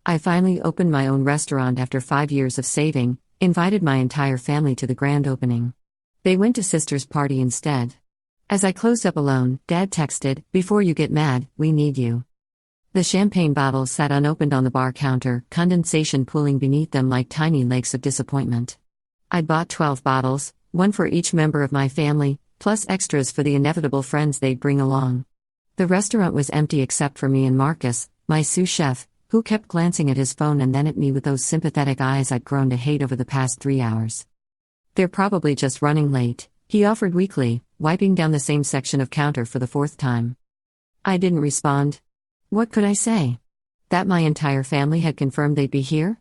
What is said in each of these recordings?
I finally opened my own restaurant after 5 years of saving, invited my entire family to the grand opening. They went to sister's party instead. As I closed up alone, Dad texted, "Before you get mad, we need you." The champagne bottles sat unopened on the bar counter, condensation pooling beneath them like tiny lakes of disappointment. I'd bought 12 bottles, one for each member of my family, plus extras for the inevitable friends they'd bring along. The restaurant was empty except for me and Marcus, my sous chef, who kept glancing at his phone and then at me with those sympathetic eyes I'd grown to hate over the past 3 hours. "They're probably just running late," he offered weakly, wiping down the same section of counter for the 4th time. I didn't respond. What could I say? That my entire family had confirmed they'd be here?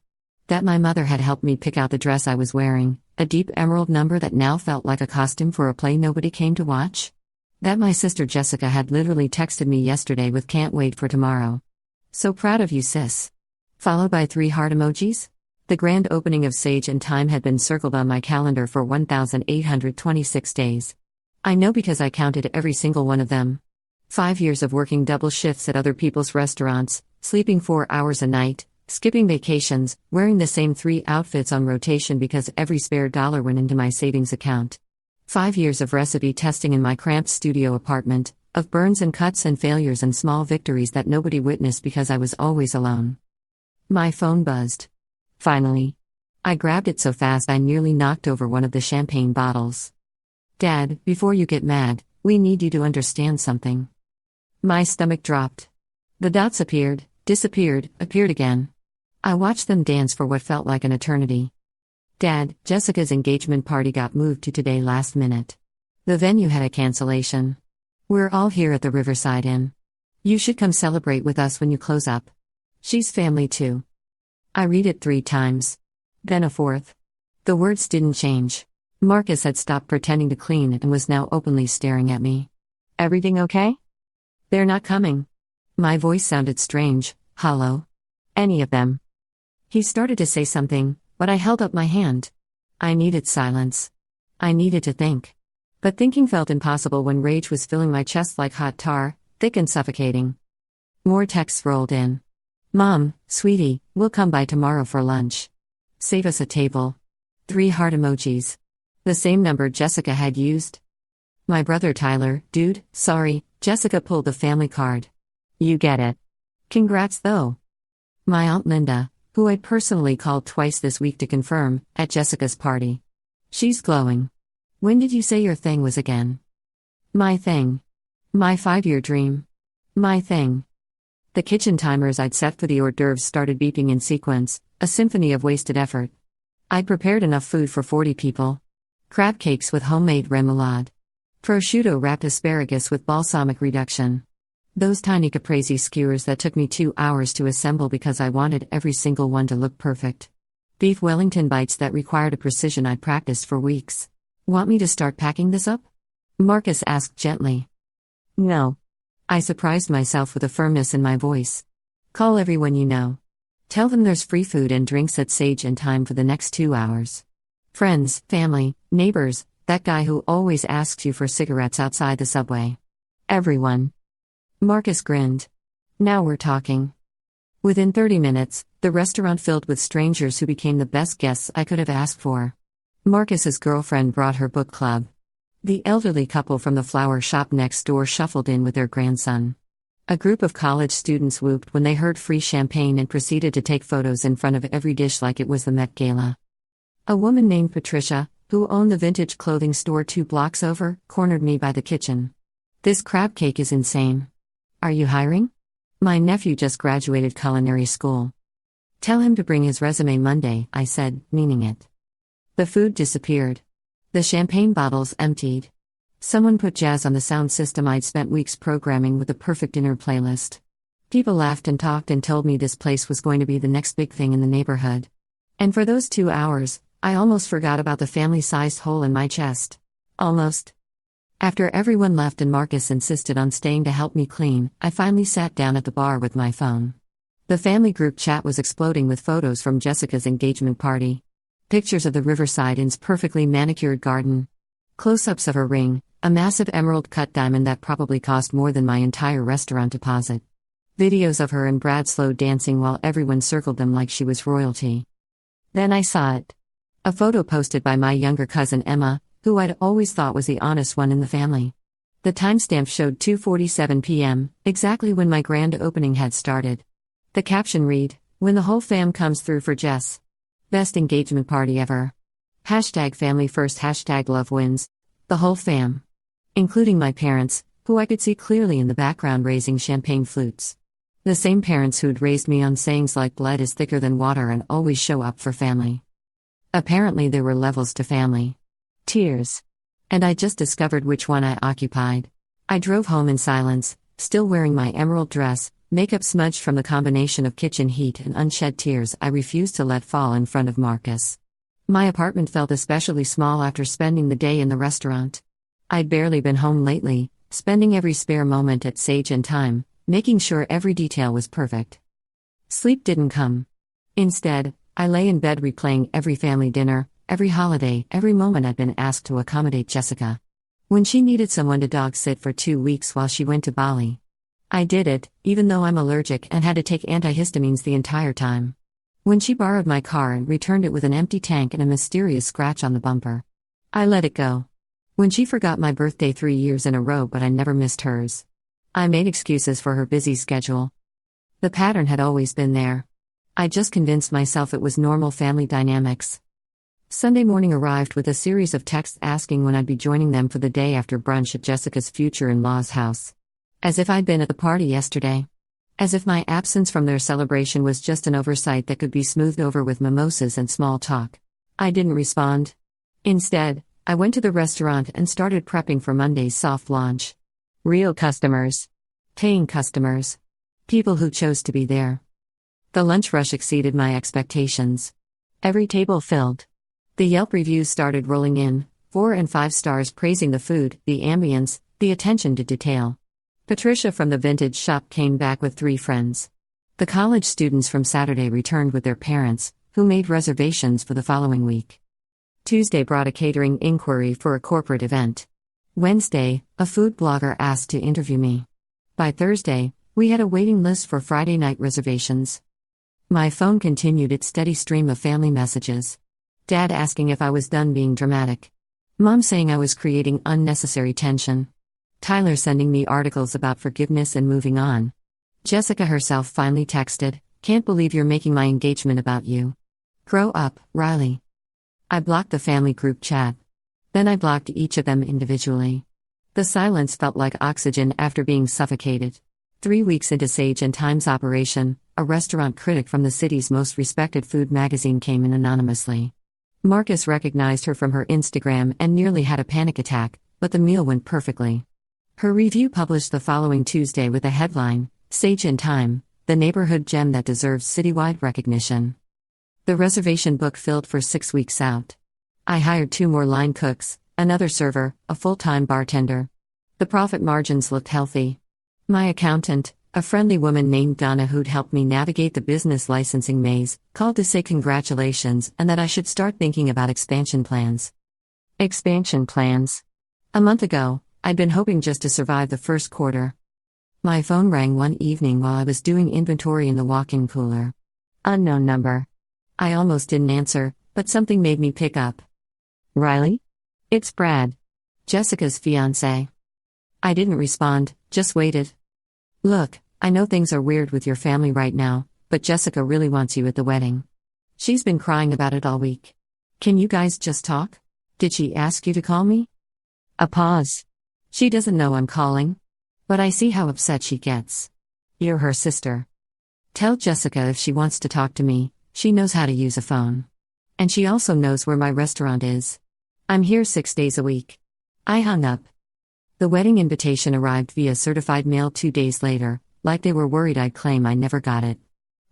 That my mother had helped me pick out the dress I was wearing, a deep emerald number that now felt like a costume for a play nobody came to watch? That my sister Jessica had literally texted me yesterday with "Can't wait for tomorrow. So proud of you, sis." Followed by 3 heart emojis? The grand opening of Sage and Time had been circled on my calendar for 1,826 days. I know because I counted every single one of them. 5 years of working double shifts at other people's restaurants, sleeping 4 hours a night, skipping vacations, wearing the same 3 outfits on rotation because every spare dollar went into my savings account. 5 years of recipe testing in my cramped studio apartment, of burns and cuts and failures and small victories that nobody witnessed because I was always alone. My phone buzzed. Finally. I grabbed it so fast I nearly knocked over one of the champagne bottles. "Dad, before you get mad, we need you to understand something." My stomach dropped. The dots appeared, disappeared, appeared again. I watched them dance for what felt like an eternity. "Dad, Jessica's engagement party got moved to today last minute. The venue had a cancellation. We're all here at the Riverside Inn. You should come celebrate with us when you close up. She's family too." I read it 3 times. Then a 4th. The words didn't change. Marcus had stopped pretending to clean and was now openly staring at me. "Everything okay?" "They're not coming." My voice sounded strange, hollow. "Any of them." He started to say something, but I held up my hand. I needed silence. I needed to think. But thinking felt impossible when rage was filling my chest like hot tar, thick and suffocating. More texts rolled in. "Mom, sweetie, we'll come by tomorrow for lunch. Save us a table." 3 heart emojis. The same number Jessica had used. "My brother Tyler, dude, sorry, Jessica pulled the family card. You get it. Congrats though." My Aunt Linda, who I'd personally called twice this week to confirm, at Jessica's party. She's glowing. "When did you say your thing was again?" My thing. My 5-year dream. My thing. The kitchen timers I'd set for the hors d'oeuvres started beeping in sequence, a symphony of wasted effort. I'd prepared enough food for 40 people. Crab cakes with homemade remoulade. Prosciutto-wrapped asparagus with balsamic reduction. Those tiny caprese skewers that took me 2 hours to assemble because I wanted every single one to look perfect. Beef Wellington bites that required a precision I'd practiced for weeks. "Want me to start packing this up?" Marcus asked gently. "No." I surprised myself with a firmness in my voice. "Call everyone you know. Tell them there's free food and drinks at Sage and Time for the next 2 hours. Friends, family, neighbors, that guy who always asks you for cigarettes outside the subway. Everyone." Marcus grinned. "Now we're talking." Within 30 minutes, the restaurant filled with strangers who became the best guests I could have asked for. Marcus's girlfriend brought her book club. The elderly couple from the flower shop next door shuffled in with their grandson. A group of college students whooped when they heard free champagne and proceeded to take photos in front of every dish like it was the Met Gala. A woman named Patricia, who owned the vintage clothing store 2 blocks over, cornered me by the kitchen. "This crab cake is insane. Are you hiring? My nephew just graduated culinary school." "Tell him to bring his resume Monday," I said, meaning it. The food disappeared. The champagne bottles emptied. Someone put jazz on the sound system I'd spent weeks programming with the perfect dinner playlist. People laughed and talked and told me this place was going to be the next big thing in the neighborhood. And for those 2 hours, I almost forgot about the family-sized hole in my chest. Almost. After everyone left and Marcus insisted on staying to help me clean, I finally sat down at the bar with my phone. The family group chat was exploding with photos from Jessica's engagement party. Pictures of the Riverside Inn's perfectly manicured garden. Close-ups of her ring, a massive emerald-cut diamond that probably cost more than my entire restaurant deposit. Videos of her and Brad slow dancing while everyone circled them like she was royalty. Then I saw it. A photo posted by my younger cousin Emma, who I'd always thought was the honest one in the family. The timestamp showed 2:47 p.m., exactly when my grand opening had started. The caption read, "When the whole fam comes through for Jess. Best engagement party ever. #family first #love wins. The whole fam. Including my parents, who I could see clearly in the background raising champagne flutes. The same parents who'd raised me on sayings like blood is thicker than water and always show up for family. Apparently there were levels to family. Tears. And I just discovered which one I occupied. I drove home in silence, still wearing my emerald dress, makeup smudged from the combination of kitchen heat and unshed tears I refused to let fall in front of Marcus. My apartment felt especially small after spending the day in the restaurant. I'd barely been home lately, spending every spare moment at Sage and Time, making sure every detail was perfect. Sleep didn't come. Instead, I lay in bed replaying every family dinner, every holiday, every moment I'd been asked to accommodate Jessica. When she needed someone to dog sit for 2 weeks while she went to Bali. I did it, even though I'm allergic and had to take antihistamines the entire time. When she borrowed my car and returned it with an empty tank and a mysterious scratch on the bumper. I let it go. When she forgot my birthday 3 years in a row but I never missed hers. I made excuses for her busy schedule. The pattern had always been there. I just convinced myself it was normal family dynamics. Sunday morning arrived with a series of texts asking when I'd be joining them for the day after brunch at Jessica's future-in-law's house. As if I'd been at the party yesterday. As if my absence from their celebration was just an oversight that could be smoothed over with mimosas and small talk. I didn't respond. Instead, I went to the restaurant and started prepping for Monday's soft launch. Real customers. Paying customers. People who chose to be there. The lunch rush exceeded my expectations. Every table filled. The Yelp reviews started rolling in, 4 and 5 stars praising the food, the ambience, the attention to detail. Patricia from the vintage shop came back with 3 friends. The college students from Saturday returned with their parents, who made reservations for the following week. Tuesday brought a catering inquiry for a corporate event. Wednesday, a food blogger asked to interview me. By Thursday, we had a waiting list for Friday night reservations. My phone continued its steady stream of family messages. Dad asking if I was done being dramatic. Mom saying I was creating unnecessary tension. Tyler sending me articles about forgiveness and moving on. Jessica herself finally texted, "Can't believe you're making my engagement about you. Grow up, Riley." I blocked the family group chat. Then I blocked each of them individually. The silence felt like oxygen after being suffocated. 3 weeks into Sage and Time's operation, a restaurant critic from the city's most respected food magazine came in anonymously. Marcus recognized her from her Instagram and nearly had a panic attack, but the meal went perfectly. Her review published the following Tuesday with a headline, "Sage and Time, the neighborhood gem that deserves citywide recognition." The reservation book filled for 6 weeks out. I hired 2 more line cooks, another server, a full-time bartender. The profit margins looked healthy. My accountant, a friendly woman named Donna who'd helped me navigate the business licensing maze, called to say congratulations and that I should start thinking about expansion plans. Expansion plans. A month ago, I'd been hoping just to survive the first quarter. My phone rang one evening while I was doing inventory in the walk-in cooler. Unknown number. I almost didn't answer, but something made me pick up. "Riley? It's Brad. Jessica's fiancé." I didn't respond, just waited. "Look, I know things are weird with your family right now, but Jessica really wants you at the wedding. She's been crying about it all week. Can you guys just talk? Did she ask you to call me?" A pause. "She doesn't know I'm calling. But I see how upset she gets. You're her sister. Tell Jessica if she wants to talk to me, she knows how to use a phone. And she also knows where my restaurant is. I'm here 6 days a week." I hung up. The wedding invitation arrived via certified mail 2 days later, like they were worried I'd claim I never got it.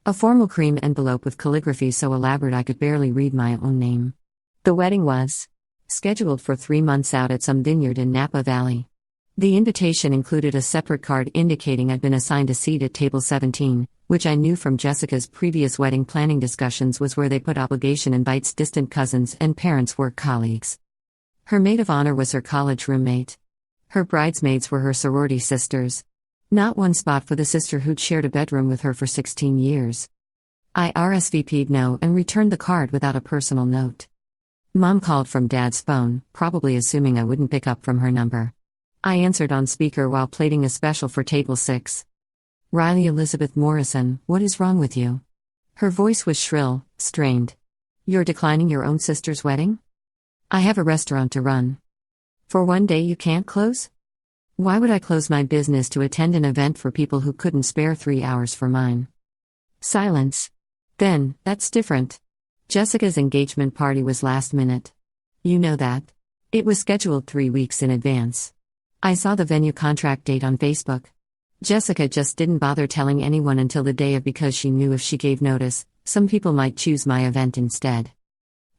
A formal cream envelope with calligraphy so elaborate I could barely read my own name. The wedding was scheduled for 3 months out at some vineyard in Napa Valley. The invitation included a separate card indicating I'd been assigned a seat at table 17, which I knew from Jessica's previous wedding planning discussions was where they put obligation invites distant cousins and parents' work colleagues. Her maid of honor was her college roommate. Her bridesmaids were her sorority sisters. Not one spot for the sister who'd shared a bedroom with her for 16 years. I RSVP'd no and returned the card without a personal note. Mom called from Dad's phone, probably assuming I wouldn't pick up from her number. I answered on speaker while plating a special for table 6. Riley Elizabeth Morrison, what is wrong with you? Her voice was shrill, strained. You're declining your own sister's wedding? I have a restaurant to run. For one day you can't close? Why would I close my business to attend an event for people who couldn't spare 3 hours for mine? Silence. Then, that's different. Jessica's engagement party was last minute. You know that. It was scheduled 3 weeks in advance. I saw the venue contract date on Facebook. Jessica just didn't bother telling anyone until the day of because she knew if she gave notice, some people might choose my event instead.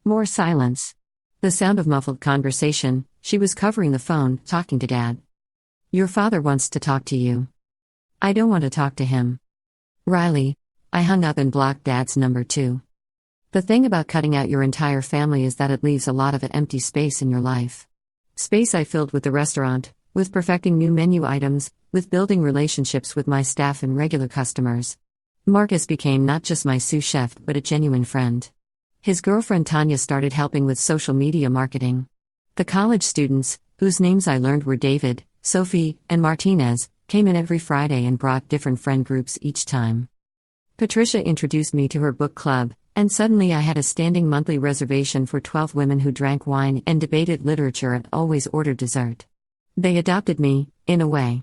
More silence. The sound of muffled conversation. She was covering the phone, talking to Dad. Your father wants to talk to you. I don't want to talk to him. Riley. I hung up and blocked Dad's number too. The thing about cutting out your entire family is that it leaves a lot of empty space in your life. Space I filled with the restaurant, with perfecting new menu items, with building relationships with my staff and regular customers. Marcus became not just my sous chef but a genuine friend. His girlfriend Tanya started helping with social media marketing. The college students, whose names I learned were David, Sophie, and Martinez, came in every Friday and brought different friend groups each time. Patricia introduced me to her book club, and suddenly I had a standing monthly reservation for 12 women who drank wine and debated literature and always ordered dessert. They adopted me, in a way.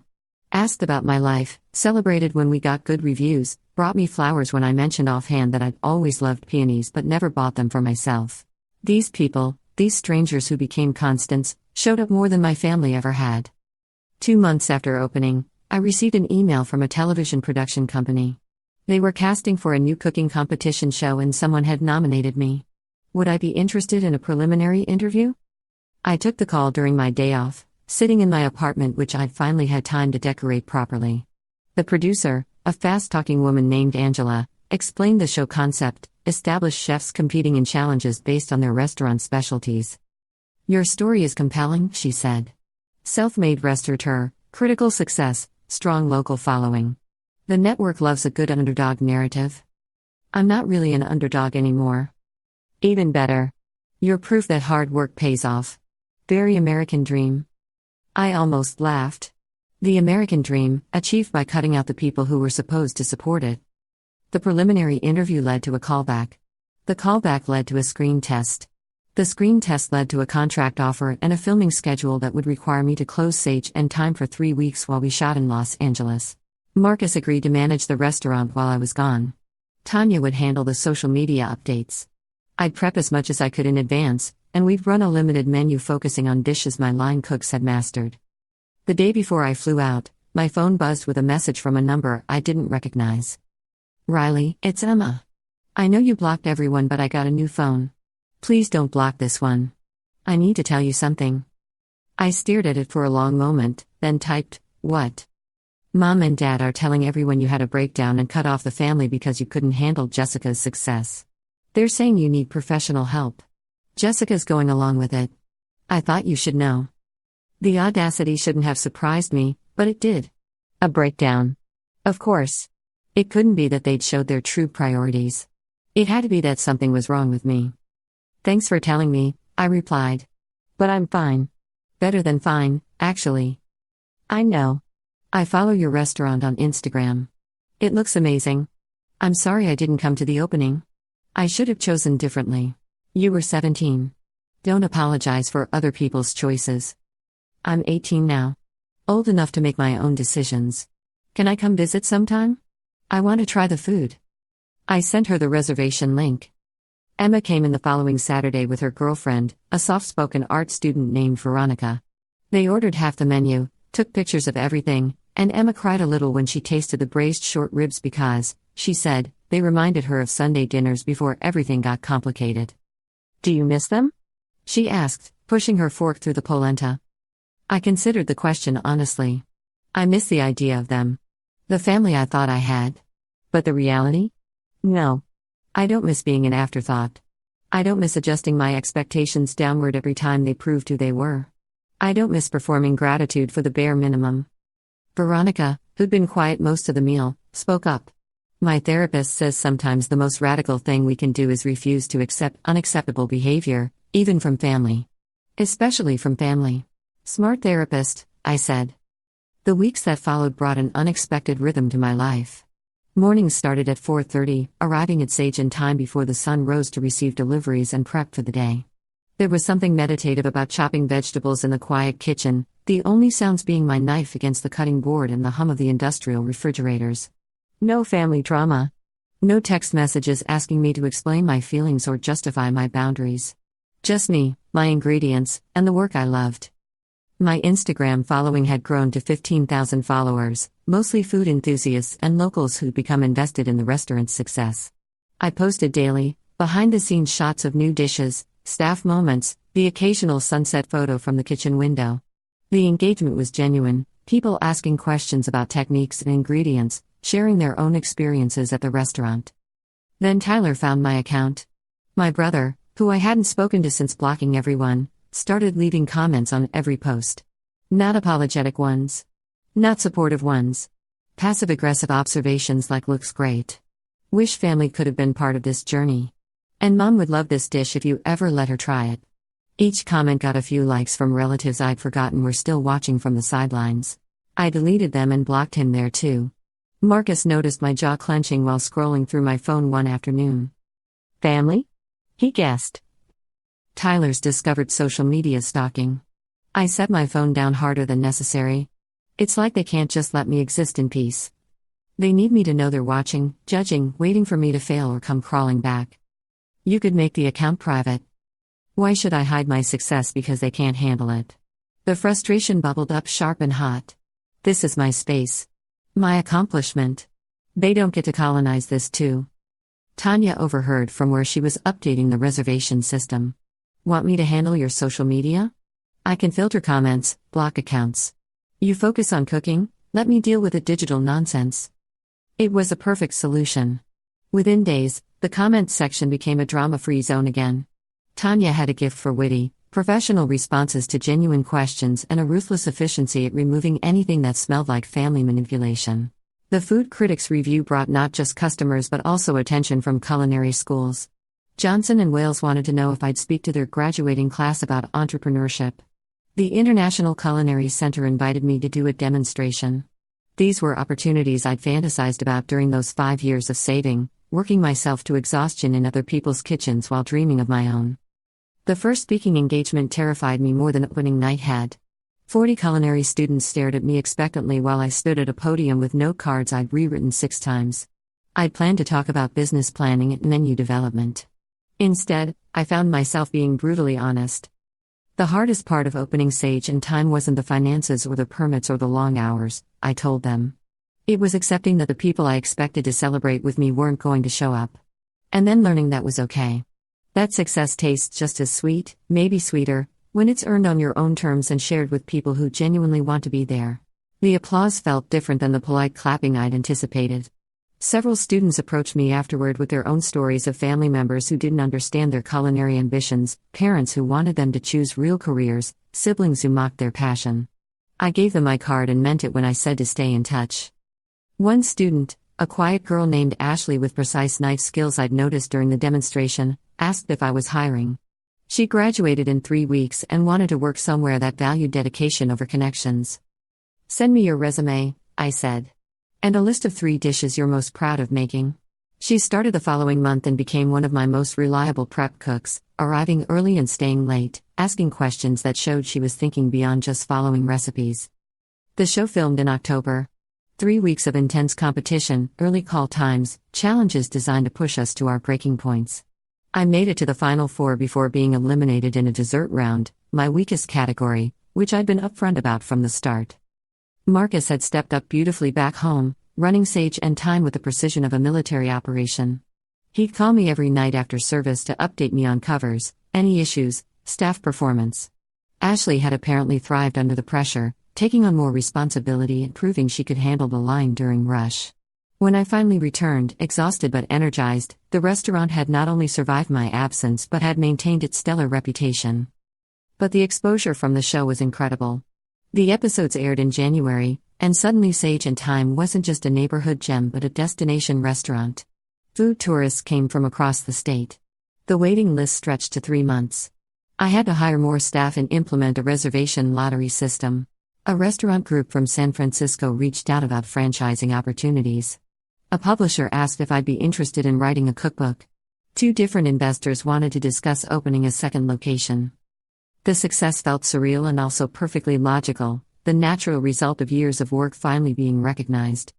Asked about my life, celebrated when we got good reviews, brought me flowers when I mentioned offhand that I'd always loved peonies but never bought them for myself. These people, these strangers who became constants, showed up more than my family ever had. 2 months after opening, I received an email from a television production company. They were casting for a new cooking competition show and someone had nominated me. Would I be interested in a preliminary interview? I took the call during my day off, sitting in my apartment which I'd finally had time to decorate properly. The producer, a fast-talking woman named Angela, explained the show concept, established chefs competing in challenges based on their restaurant specialties. Your story is compelling, she said. Self-made restaurateur, critical success, strong local following. The network loves a good underdog narrative. I'm not really an underdog anymore. Even better. You're proof that hard work pays off. Very American dream. I almost laughed. The American dream, achieved by cutting out the people who were supposed to support it. The preliminary interview led to a callback. The callback led to a screen test. The screen test led to a contract offer and a filming schedule that would require me to close Sage and Time for 3 weeks while we shot in Los Angeles. Marcus agreed to manage the restaurant while I was gone. Tanya would handle the social media updates. I'd prep as much as I could in advance, and we'd run a limited menu focusing on dishes my line cooks had mastered. The day before I flew out, my phone buzzed with a message from a number I didn't recognize. Riley, it's Emma. I know you blocked everyone but I got a new phone. Please don't block this one. I need to tell you something. I stared at it for a long moment, then typed, what? Mom and Dad are telling everyone you had a breakdown and cut off the family because you couldn't handle Jessica's success. They're saying you need professional help. Jessica's going along with it. I thought you should know. The audacity shouldn't have surprised me, but it did. A breakdown. Of course. It couldn't be that they'd showed their true priorities. It had to be that something was wrong with me. Thanks for telling me, I replied. But I'm fine. Better than fine, actually. I know. I follow your restaurant on Instagram. It looks amazing. I'm sorry I didn't come to the opening. I should have chosen differently. You were 17. Don't apologize for other people's choices. I'm 18 now. Old enough to make my own decisions. Can I come visit sometime? I want to try the food. I sent her the reservation link. Emma came in the following Saturday with her girlfriend, a soft-spoken art student named Veronica. They ordered half the menu, took pictures of everything, and Emma cried a little when she tasted the braised short ribs because, she said, they reminded her of Sunday dinners before everything got complicated. Do you miss them? She asked, pushing her fork through the polenta. I considered the question honestly. I miss the idea of them. The family I thought I had. But the reality? No. I don't miss being an afterthought. I don't miss adjusting my expectations downward every time they proved who they were. I don't miss performing gratitude for the bare minimum. Veronica, who'd been quiet most of the meal, spoke up. My therapist says sometimes the most radical thing we can do is refuse to accept unacceptable behavior, even from family. Especially from family. Smart therapist, I said. The weeks that followed brought an unexpected rhythm to my life. Mornings started at 4:30, arriving at Sage in time before the sun rose to receive deliveries and prep for the day. There was something meditative about chopping vegetables in the quiet kitchen, the only sounds being my knife against the cutting board and the hum of the industrial refrigerators. No family drama. No text messages asking me to explain my feelings or justify my boundaries. Just me, my ingredients, and the work I loved. My Instagram following had grown to 15,000 followers, mostly food enthusiasts and locals who'd become invested in the restaurant's success. I posted daily, behind-the-scenes shots of new dishes, staff moments, the occasional sunset photo from the kitchen window. The engagement was genuine, people asking questions about techniques and ingredients, sharing their own experiences at the restaurant. Then Tyler found my account. My brother, who I hadn't spoken to since blocking everyone, started leaving comments on every post. Not apologetic ones. Not supportive ones. Passive-aggressive observations like "looks great. Wish family could have been part of this journey. And mom would love this dish if you ever let her try it." Each comment got a few likes from relatives I'd forgotten were still watching from the sidelines. I deleted them and blocked him there too. Marcus noticed my jaw clenching while scrolling through my phone one afternoon. "Family?" he guessed. Tyler's discovered social media stalking. I set my phone down harder than necessary. It's like they can't just let me exist in peace. They need me to know they're watching, judging, waiting for me to fail or come crawling back. "You could make the account private." Why should I hide my success because they can't handle it? The frustration bubbled up sharp and hot. This is my space. My accomplishment. They don't get to colonize this too. Tanya overheard from where she was updating the reservation system. "Want me to handle your social media? I can filter comments, block accounts. You focus on cooking, let me deal with the digital nonsense." It was a perfect solution. Within days, the comments section became a drama-free zone again. Tanya had a gift for witty, professional responses to genuine questions and a ruthless efficiency at removing anything that smelled like family manipulation. The Food Critics Review brought not just customers but also attention from culinary schools. Johnson and Wales wanted to know if I'd speak to their graduating class about entrepreneurship. The International Culinary Center invited me to do a demonstration. These were opportunities I'd fantasized about during those 5 years of saving, working myself to exhaustion in other people's kitchens while dreaming of my own. The first speaking engagement terrified me more than opening night had. 40 culinary students stared at me expectantly while I stood at a podium with note cards I'd rewritten 6 times. I'd planned to talk about business planning and menu development. Instead, I found myself being brutally honest. The hardest part of opening Sage in time wasn't the finances or the permits or the long hours, I told them. It was accepting that the people I expected to celebrate with me weren't going to show up. And then learning that was okay. That success tastes just as sweet, maybe sweeter, when it's earned on your own terms and shared with people who genuinely want to be there. The applause felt different than the polite clapping I'd anticipated. Several students approached me afterward with their own stories of family members who didn't understand their culinary ambitions, parents who wanted them to choose real careers, siblings who mocked their passion. I gave them my card and meant it when I said to stay in touch. One student, a quiet girl named Ashley with precise knife skills I'd noticed during the demonstration, asked if I was hiring. She graduated in 3 weeks and wanted to work somewhere that valued dedication over connections. "Send me your resume," I said. "And a list of 3 dishes you're most proud of making." She started the following month and became one of my most reliable prep cooks, arriving early and staying late, asking questions that showed she was thinking beyond just following recipes. The show filmed in October. 3 weeks of intense competition, early call times, challenges designed to push us to our breaking points. I made it to the final 4 before being eliminated in a dessert round, my weakest category, which I'd been upfront about from the start. Marcus had stepped up beautifully back home, running Sage and Time with the precision of a military operation. He'd call me every night after service to update me on covers, any issues, staff performance. Ashley had apparently thrived under the pressure, taking on more responsibility and proving she could handle the line during rush. When I finally returned, exhausted but energized, the restaurant had not only survived my absence but had maintained its stellar reputation. But the exposure from the show was incredible. The episodes aired in January, And suddenly Sage and Thyme wasn't just a neighborhood gem but a destination restaurant. Food tourists came from across the state. The waiting list stretched to 3 months. I had to hire more staff and implement a reservation lottery system. A restaurant group from San Francisco reached out about franchising opportunities. A publisher asked if I'd be interested in writing a cookbook. 2 different investors wanted to discuss opening a second location. The success felt surreal and also perfectly logical, the natural result of years of work finally being recognized.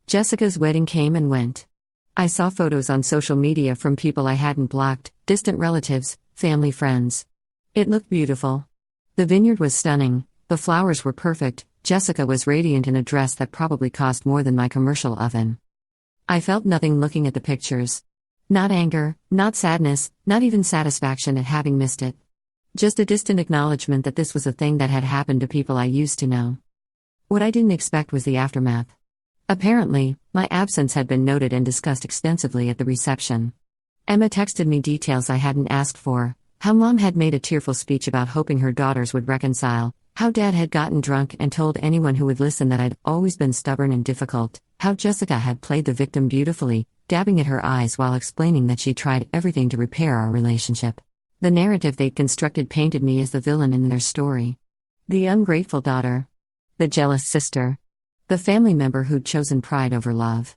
Jessica's wedding came and went. I saw photos on social media from people I hadn't blocked, distant relatives, family friends. It looked beautiful. The vineyard was stunning, the flowers were perfect, Jessica was radiant in a dress that probably cost more than my commercial oven. I felt nothing looking at the pictures. Not anger, not sadness, not even satisfaction at having missed it. Just a distant acknowledgement that this was a thing that had happened to people I used to know. What I didn't expect was the aftermath. Apparently, my absence had been noted and discussed extensively at the reception. Emma texted me details I hadn't asked for, how Mom had made a tearful speech about hoping her daughters would reconcile, how Dad had gotten drunk and told anyone who would listen that I'd always been stubborn and difficult, how Jessica had played the victim beautifully, dabbing at her eyes while explaining that she tried everything to repair our relationship. The narrative they'd constructed painted me as the villain in their story. The ungrateful daughter. The jealous sister. The family member who'd chosen pride over love.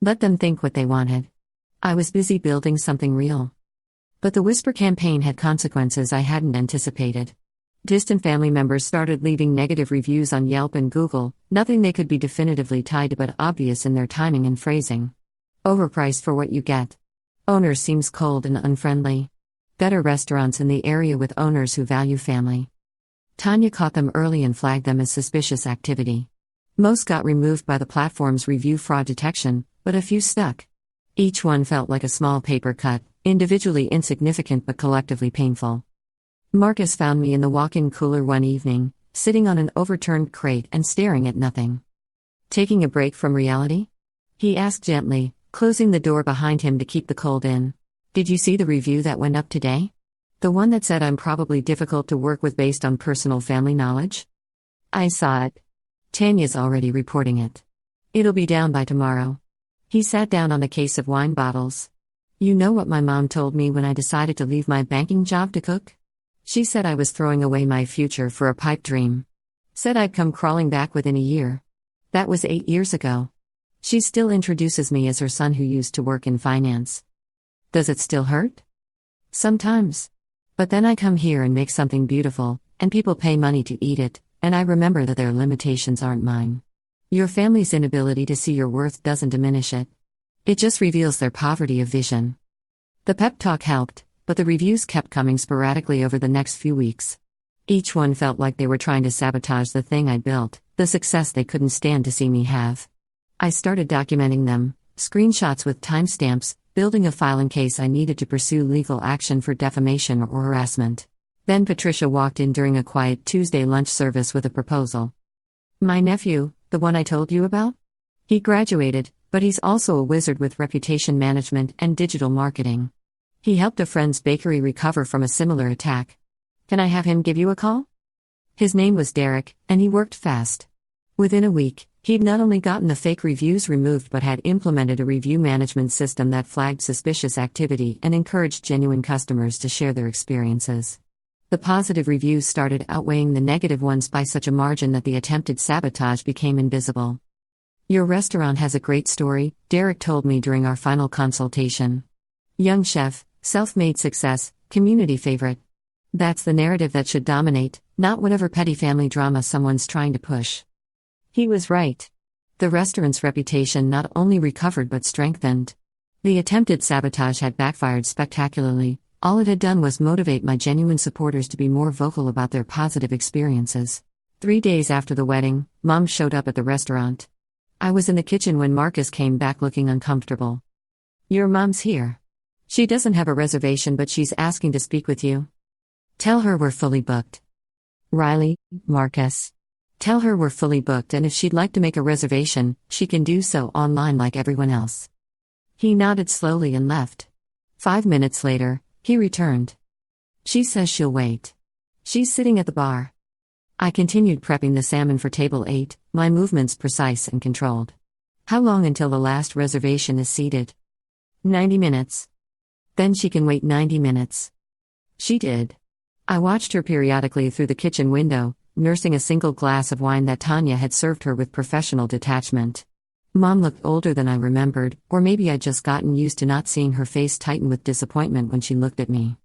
Let them think what they wanted. I was busy building something real. But the Whisper campaign had consequences I hadn't anticipated. Distant family members started leaving negative reviews on Yelp and Google, nothing they could be definitively tied to but obvious in their timing and phrasing. Overpriced for what you get. Owner seems cold and unfriendly. Better restaurants in the area with owners who value family. Tanya caught them early and flagged them as suspicious activity. Most got removed by the platform's review fraud detection, but a few stuck. Each one felt like a small paper cut, individually insignificant but collectively painful. Marcus found me in the walk-in cooler one evening, sitting on an overturned crate and staring at nothing. Taking a break from reality? He asked gently, closing the door behind him to keep the cold in. Did you see the review that went up today? The one that said I'm probably difficult to work with based on personal family knowledge? I saw it. Tanya's already reporting it. It'll be down by tomorrow. He sat down on a case of wine bottles. You know what my mom told me when I decided to leave my banking job to cook? She said I was throwing away my future for a pipe dream. Said I'd come crawling back within a year. That was 8 years ago. She still introduces me as her son who used to work in finance. Does it still hurt? Sometimes. But then I come here and make something beautiful, and people pay money to eat it, and I remember that their limitations aren't mine. Your family's inability to see your worth doesn't diminish it. It just reveals their poverty of vision. The pep talk helped, but the reviews kept coming sporadically over the next few weeks. Each one felt like they were trying to sabotage the thing I'd built, the success they couldn't stand to see me have. I started documenting them, screenshots with timestamps, building a file in case I needed to pursue legal action for defamation or harassment. Then Patricia walked in during a quiet Tuesday lunch service with a proposal. My nephew, the one I told you about? He graduated, but he's also a wizard with reputation management and digital marketing. He helped a friend's bakery recover from a similar attack. Can I have him give you a call? His name was Derek, and he worked fast. Within a week, he'd not only gotten the fake reviews removed but had implemented a review management system that flagged suspicious activity and encouraged genuine customers to share their experiences. The positive reviews started outweighing the negative ones by such a margin that the attempted sabotage became invisible. Your restaurant has a great story, Derek told me during our final consultation. Young chef, self-made success, community favorite. That's the narrative that should dominate, not whatever petty family drama someone's trying to push. He was right. The restaurant's reputation not only recovered but strengthened. The attempted sabotage had backfired spectacularly. All it had done was motivate my genuine supporters to be more vocal about their positive experiences. 3 days after the wedding, Mom showed up at the restaurant. I was in the kitchen when Marcus came back looking uncomfortable. Your mom's here. She doesn't have a reservation but she's asking to speak with you. Tell her we're fully booked. Riley, Marcus. Tell her we're fully booked and if she'd like to make a reservation, she can do so online like everyone else. He nodded slowly and left. 5 minutes later, he returned. She says she'll wait. She's sitting at the bar. I continued prepping the salmon for table 8, my movements precise and controlled. How long until the last reservation is seated? 90 minutes. Then she can wait 90 minutes. She did. I watched her periodically through the kitchen window, nursing a single glass of wine that Tanya had served her with professional detachment. Mom looked older than I remembered, or maybe I'd just gotten used to not seeing her face tighten with disappointment when she looked at me.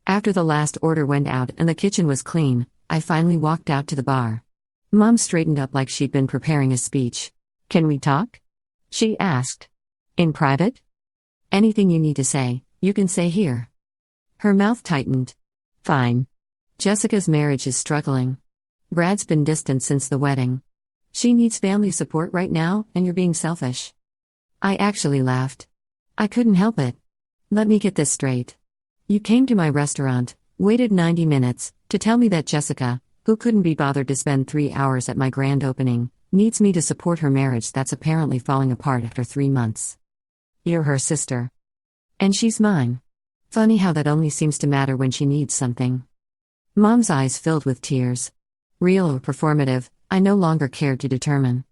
After the last order went out and the kitchen was clean, I finally walked out to the bar. Mom straightened up like she'd been preparing a speech. "Can we talk?" she asked. "In private?" "Anything you need to say, you can say here." Her mouth tightened. "Fine. Jessica's marriage is struggling. Brad's been distant since the wedding. She needs family support right now, and you're being selfish." I actually laughed. I couldn't help it. "Let me get this straight. You came to my restaurant, waited 90 minutes, to tell me that Jessica, who couldn't be bothered to spend 3 hours at my grand opening, needs me to support her marriage that's apparently falling apart after 3 months. You're her sister. And she's mine. Funny how that only seems to matter when she needs something." Mom's eyes filled with tears. Real or performative, I no longer cared to determine.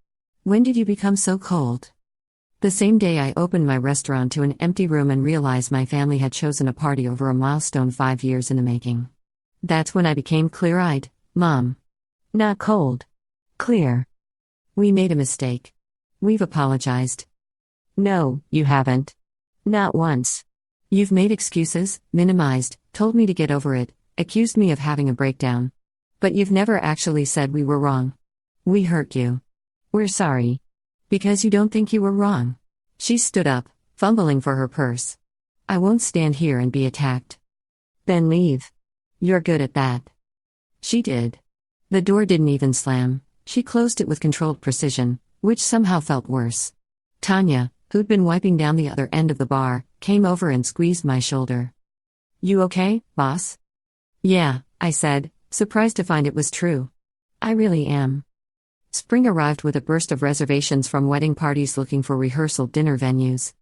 "When did you become so cold?" "The same day I opened my restaurant to an empty room and realized my family had chosen a party over a milestone 5 years in the making. That's when I became clear-eyed, Mom. Not cold. Clear. We made a mistake. We've apologized." "No, you haven't. Not once. You've made excuses, minimized, told me to get over it, accused me of having a breakdown. But you've never actually said we were wrong. We hurt you. We're sorry. Because you don't think you were wrong." She stood up, fumbling for her purse. "I won't stand here and be attacked." "Then leave. You're good at that." She did. The door didn't even slam. She closed it with controlled precision, which somehow felt worse. Tanya, who'd been wiping down the other end of the bar, came over and squeezed my shoulder. "You okay, boss?" "Yeah," I said, surprised to find it was true. "I really am." Spring arrived with a burst of reservations from wedding parties looking for rehearsal dinner venues.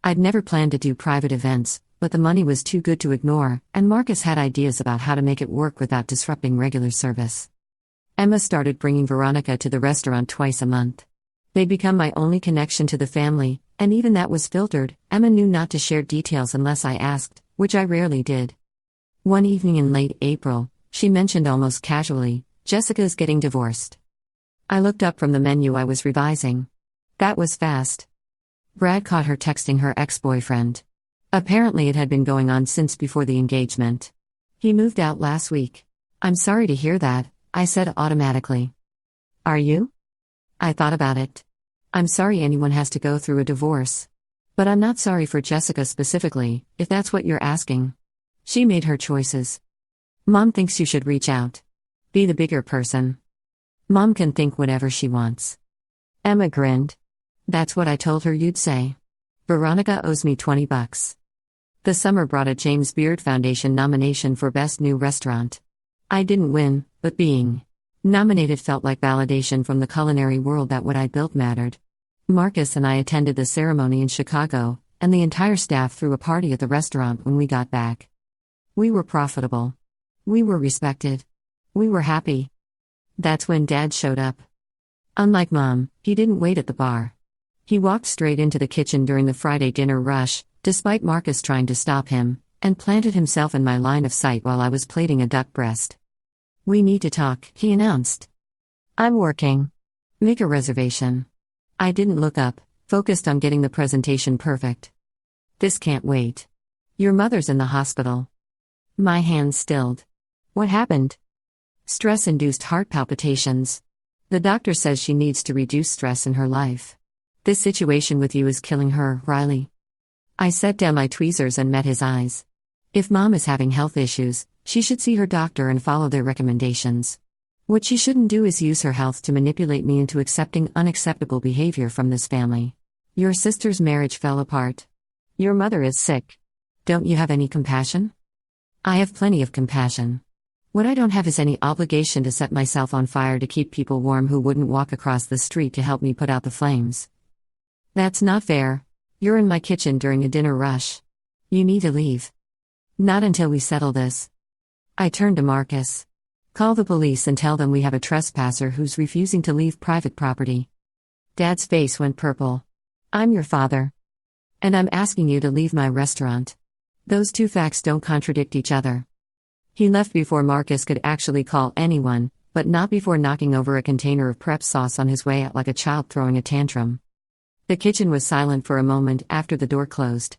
I'd never planned to do private events, but the money was too good to ignore, and Marcus had ideas about how to make it work without disrupting regular service. Emma started bringing Veronica to the restaurant twice a month. They'd become my only connection to the family, and even that was filtered. Emma knew not to share details unless I asked, which I rarely did. One evening in late April, she mentioned almost casually, "Jessica's getting divorced." I looked up from the menu I was revising. That was fast. Brad caught her texting her ex-boyfriend. Apparently it had been going on since before the engagement. "He moved out last week." "I'm sorry to hear that," I said automatically. "Are you?" I thought about it. I'm sorry anyone has to go through a divorce. But I'm not sorry for Jessica specifically, if that's what you're asking. She made her choices. Mom thinks you should reach out. Be the bigger person. Mom can think whatever she wants. Emma grinned. That's what I told her you'd say. Veronica owes me $20. The summer brought a James Beard Foundation nomination for Best New Restaurant. I didn't win, but being nominated felt like validation from the culinary world that what I built mattered. Marcus and I attended the ceremony in Chicago, and the entire staff threw a party at the restaurant when we got back. We were profitable. We were respected. We were happy. That's when Dad showed up. Unlike Mom, he didn't wait at the bar. He walked straight into the kitchen during the Friday dinner rush, despite Marcus trying to stop him, and planted himself in my line of sight while I was plating a duck breast. "We need to talk," he announced. "I'm working. Make a reservation." I didn't look up, focused on getting the presentation perfect. "This can't wait. Your mother's in the hospital." My hands stilled. "What happened?" "Stress-induced heart palpitations. The doctor says she needs to reduce stress in her life. This situation with you is killing her, Riley." I set down my tweezers and met his eyes. If Mom is having health issues, she should see her doctor and follow their recommendations. What she shouldn't do is use her health to manipulate me into accepting unacceptable behavior from this family. Your sister's marriage fell apart. Your mother is sick. Don't you have any compassion? I have plenty of compassion. What I don't have is any obligation to set myself on fire to keep people warm who wouldn't walk across the street to help me put out the flames. That's not fair. You're in my kitchen during a dinner rush. You need to leave. Not until we settle this. I turned to Marcus. Call the police and tell them we have a trespasser who's refusing to leave private property. Dad's face went purple. I'm your father. And I'm asking you to leave my restaurant. Those two facts don't contradict each other. He left before Marcus could actually call anyone, but not before knocking over a container of prep sauce on his way out like a child throwing a tantrum. The kitchen was silent for a moment after the door closed.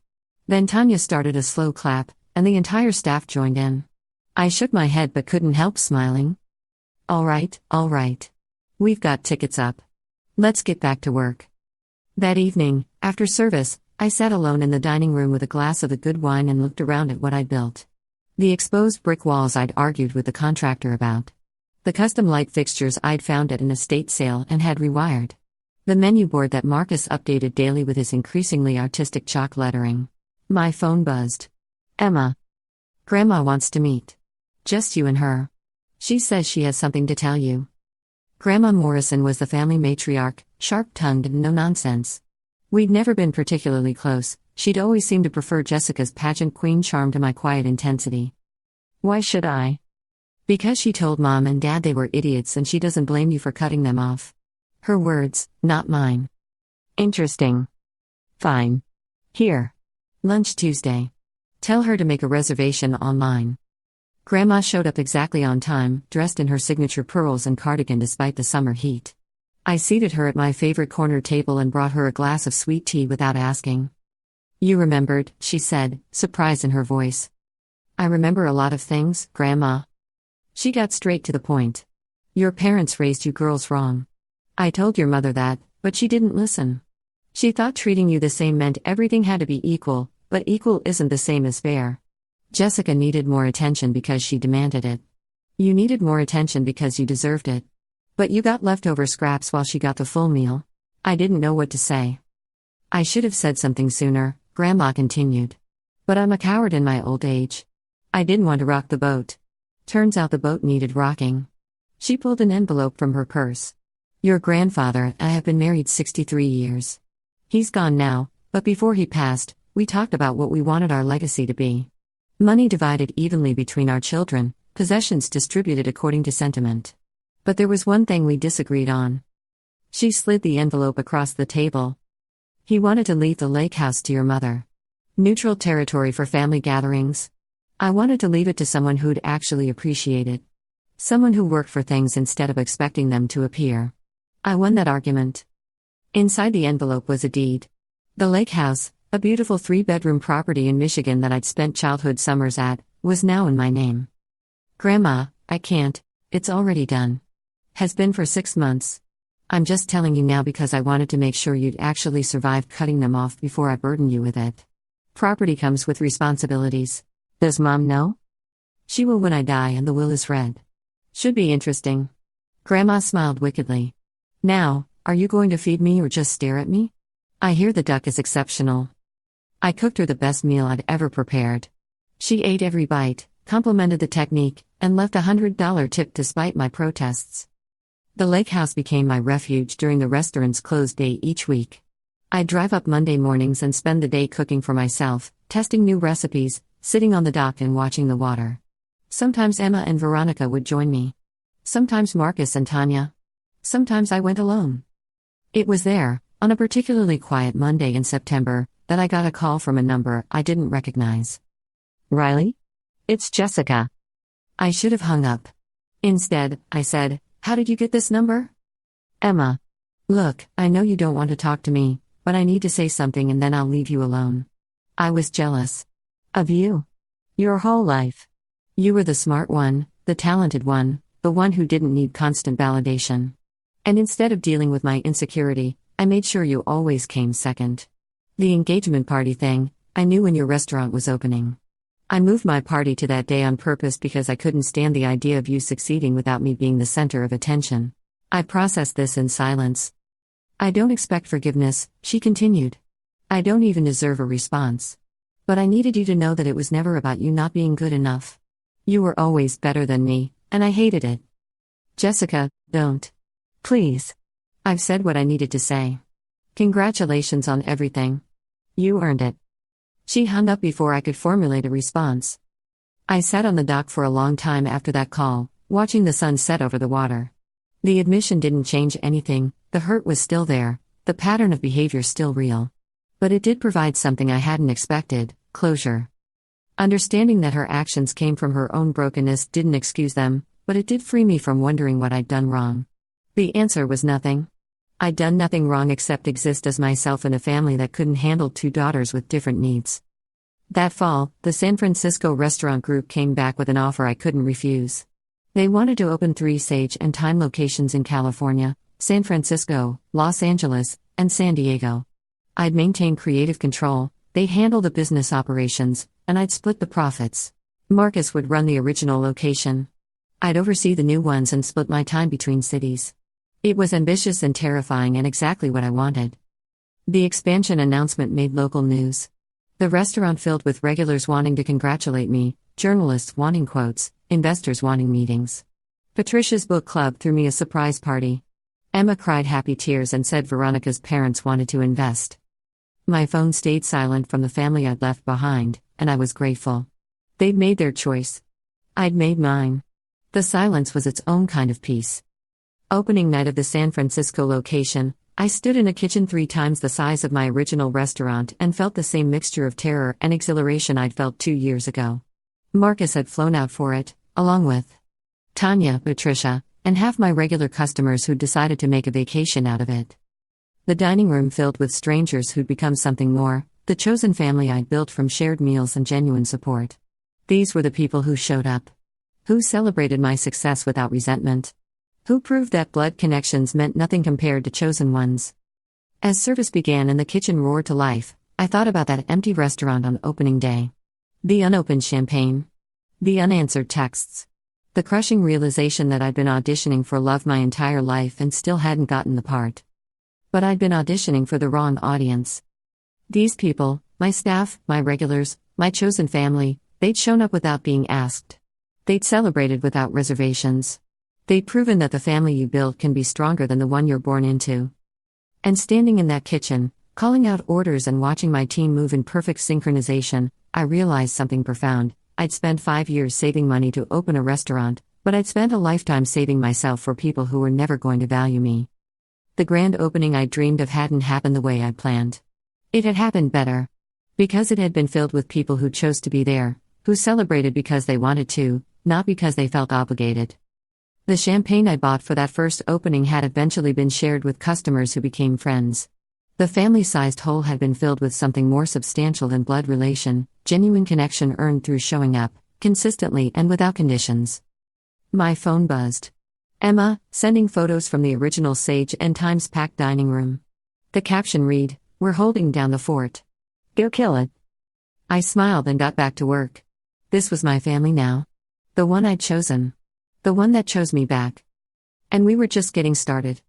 Then Tanya started a slow clap, and the entire staff joined in. I shook my head but couldn't help smiling. All right. We've got tickets up. Let's get back to work. That evening, after service, I sat alone in the dining room with a glass of the good wine and looked around at what I'd built. The exposed brick walls I'd argued with the contractor about. The custom light fixtures I'd found at an estate sale and had rewired. The menu board that Marcus updated daily with his increasingly artistic chalk lettering. My phone buzzed. Emma. Grandma wants to meet. Just you and her. She says she has something to tell you. Grandma Morrison was the family matriarch, sharp-tongued and no-nonsense. We'd never been particularly close. She'd always seemed to prefer Jessica's pageant queen charm to my quiet intensity. Why should I? Because she told Mom and Dad they were idiots and she doesn't blame you for cutting them off. Her words, not mine. Interesting. Fine. Here. Lunch Tuesday. Tell her to make a reservation online. Grandma showed up exactly on time, dressed in her signature pearls and cardigan despite the summer heat. I seated her at my favorite corner table and brought her a glass of sweet tea without asking. You remembered, she said, surprise in her voice. I remember a lot of things, Grandma. She got straight to the point. Your parents raised you girls wrong. I told your mother that, but she didn't listen. She thought treating you the same meant everything had to be equal, but equal isn't the same as fair. Jessica needed more attention because she demanded it. You needed more attention because you deserved it. But you got leftover scraps while she got the full meal. I didn't know what to say. I should have said something sooner, Grandma continued. But I'm a coward in my old age. I didn't want to rock the boat. Turns out the boat needed rocking. She pulled an envelope from her purse. Your grandfather and I have been married 63 years. He's gone now, but before he passed, we talked about what we wanted our legacy to be. Money divided evenly between our children, possessions distributed according to sentiment. But there was one thing we disagreed on. She slid the envelope across the table. He wanted to leave the lake house to your mother. Neutral territory for family gatherings. I wanted to leave it to someone who'd actually appreciate it. Someone who worked for things instead of expecting them to appear. I won that argument. Inside the envelope was a deed. The lake house, a beautiful 3-bedroom property in Michigan that I'd spent childhood summers at, was now in my name. Grandma, I can't, it's already done. Has been for 6 months. I'm just telling you now because I wanted to make sure you'd actually survive cutting them off before I burden you with it. Property comes with responsibilities. Does Mom know? She will when I die and the will is read. Should be interesting. Grandma smiled wickedly. Now, are you going to feed me or just stare at me? I hear the duck is exceptional. I cooked her the best meal I'd ever prepared. She ate every bite, complimented the technique, and left a $100 tip despite my protests. The lake house became my refuge during the restaurant's closed day each week. I'd drive up Monday mornings and spend the day cooking for myself, testing new recipes, sitting on the dock and watching the water. Sometimes Emma and Veronica would join me. Sometimes Marcus and Tanya. Sometimes I went alone. It was there, on a particularly quiet Monday in September, that I got a call from a number I didn't recognize. Riley? It's Jessica. I should have hung up. Instead, I said, how did you get this number? Emma. Look, I know you don't want to talk to me, but I need to say something and then I'll leave you alone. I was jealous. Of you. Your whole life. You were the smart one, the talented one, the one who didn't need constant validation. And instead of dealing with my insecurity, I made sure you always came second. The engagement party thing, I knew when your restaurant was opening. I moved my party to that day on purpose because I couldn't stand the idea of you succeeding without me being the center of attention. I processed this in silence. I don't expect forgiveness, she continued. I don't even deserve a response. But I needed you to know that it was never about you not being good enough. You were always better than me, and I hated it. Jessica, don't. Please. I've said what I needed to say. Congratulations on everything. You earned it. She hung up before I could formulate a response. I sat on the dock for a long time after that call, watching the sun set over the water. The admission didn't change anything, the hurt was still there, the pattern of behavior still real. But it did provide something I hadn't expected: closure. Understanding that her actions came from her own brokenness didn't excuse them, but it did free me from wondering what I'd done wrong. The answer was nothing. I'd done nothing wrong except exist as myself in a family that couldn't handle two daughters with different needs. That fall, the San Francisco restaurant group came back with an offer I couldn't refuse. They wanted to open 3 Sage and Time locations in California, San Francisco, Los Angeles, and San Diego. I'd maintain creative control, they'd handle the business operations, and I'd split the profits. Marcus would run the original location. I'd oversee the new ones and split my time between cities. It was ambitious and terrifying and exactly what I wanted. The expansion announcement made local news. The restaurant filled with regulars wanting to congratulate me, journalists wanting quotes, investors wanting meetings. Patricia's book club threw me a surprise party. Emma cried happy tears and said Veronica's parents wanted to invest. My phone stayed silent from the family I'd left behind, and I was grateful. They'd made their choice. I'd made mine. The silence was its own kind of peace. Opening night of the San Francisco location, I stood in a kitchen 3 times the size of my original restaurant and felt the same mixture of terror and exhilaration I'd felt 2 years ago. Marcus had flown out for it, along with Tanya, Patricia, and half my regular customers who'd decided to make a vacation out of it. The dining room filled with strangers who'd become something more, the chosen family I'd built from shared meals and genuine support. These were the people who showed up. Who celebrated my success without resentment. Who proved that blood connections meant nothing compared to chosen ones. As service began and the kitchen roared to life, I thought about that empty restaurant on opening day. The unopened champagne. The unanswered texts. The crushing realization that I'd been auditioning for love my entire life and still hadn't gotten the part. But I'd been auditioning for the wrong audience. These people, my staff, my regulars, my chosen family, they'd shown up without being asked. They'd celebrated without reservations. They'd proven that the family you build can be stronger than the one you're born into. And standing in that kitchen, calling out orders and watching my team move in perfect synchronization, I realized something profound. I'd spent 5 years saving money to open a restaurant, but I'd spent a lifetime saving myself for people who were never going to value me. The grand opening I dreamed of hadn't happened the way I'd planned. It had happened better. Because it had been filled with people who chose to be there, who celebrated because they wanted to, not because they felt obligated. The champagne I bought for that first opening had eventually been shared with customers who became friends. The family-sized hole had been filled with something more substantial than blood relation, genuine connection earned through showing up, consistently and without conditions. My phone buzzed. Emma, sending photos from the original Sage and Times packed dining room. The caption read, "We're holding down the fort. Go kill it." I smiled and got back to work. This was my family now. The one I'd chosen. The one that chose me back. And we were just getting started.